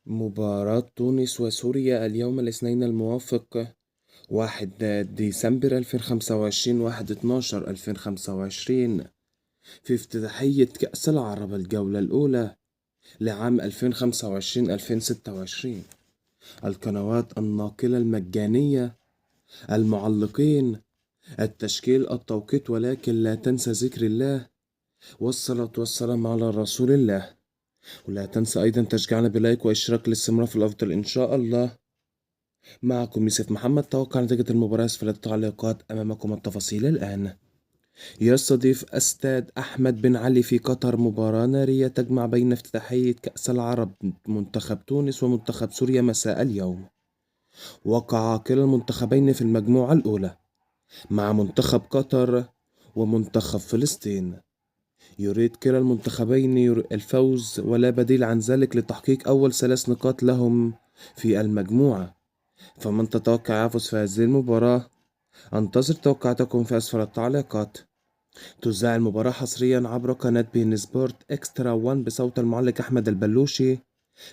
مباراة تونس وسوريا اليوم الاثنين الموافق 1 ديسمبر 2025 1/12/2025 في افتتاحية كأس العرب الجولة الأولى لعام 2025-2026. القنوات الناقلة المجانية، المعلقين، التشكيل، التوقيت، ولكن لا تنسى ذكر الله والصلاة والسلام على رسول الله. ولا تنسى أيضا تشجيعنا بلايك وإشتراك للاستمرار في الأفضل إن شاء الله. معكم يوسف محمد. توقع نتيجة المباراة أسفل التعليقات. أمامكم التفاصيل الآن. يستضيف استاد أحمد بن علي في قطر مباراة نارية تجمع بين افتتاحية كأس العرب منتخب تونس ومنتخب سوريا مساء اليوم. وقع كلا المنتخبين في المجموعة الأولى مع منتخب قطر ومنتخب فلسطين. يريد كلا المنتخبين الفوز ولا بديل عن ذلك لتحقيق أول 3 نقاط لهم في المجموعة. فمن تتوقع يفوز في هذه المباراة؟ انتظر توقعاتكم في أسفل التعليقات. تذاع المباراة حصريا عبر قناة بين سبورت إكسترا 1 بصوت المعلق أحمد البلوشي،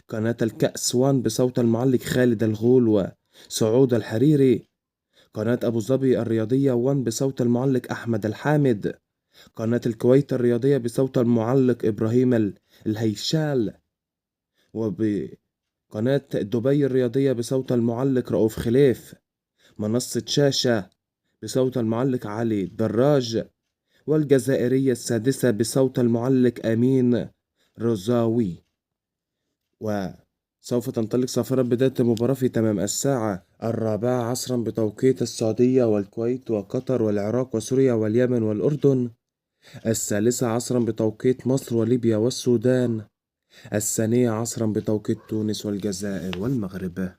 قناة الكأس 1 بصوت المعلق خالد الغول وسعود الحريري، قناة أبو ظبي الرياضية 1 بصوت المعلق أحمد الحامد، قناة الكويت الرياضية بصوت المعلق إبراهيم الهيشال، وبقناة دبي الرياضية بصوت المعلق رؤوف خليف، منصة شاشة بصوت المعلق علي دراج، والجزائرية السادسة بصوت المعلق أمين رزاوي. وسوف تنطلق صافرة بداية المباراة في تمام الساعة 4 عصرا بتوقيت السعودية والكويت وقطر والعراق وسوريا واليمن والأردن، 3 عصرا بتوقيت مصر وليبيا والسودان، 2 عصرا بتوقيت تونس والجزائر والمغرب.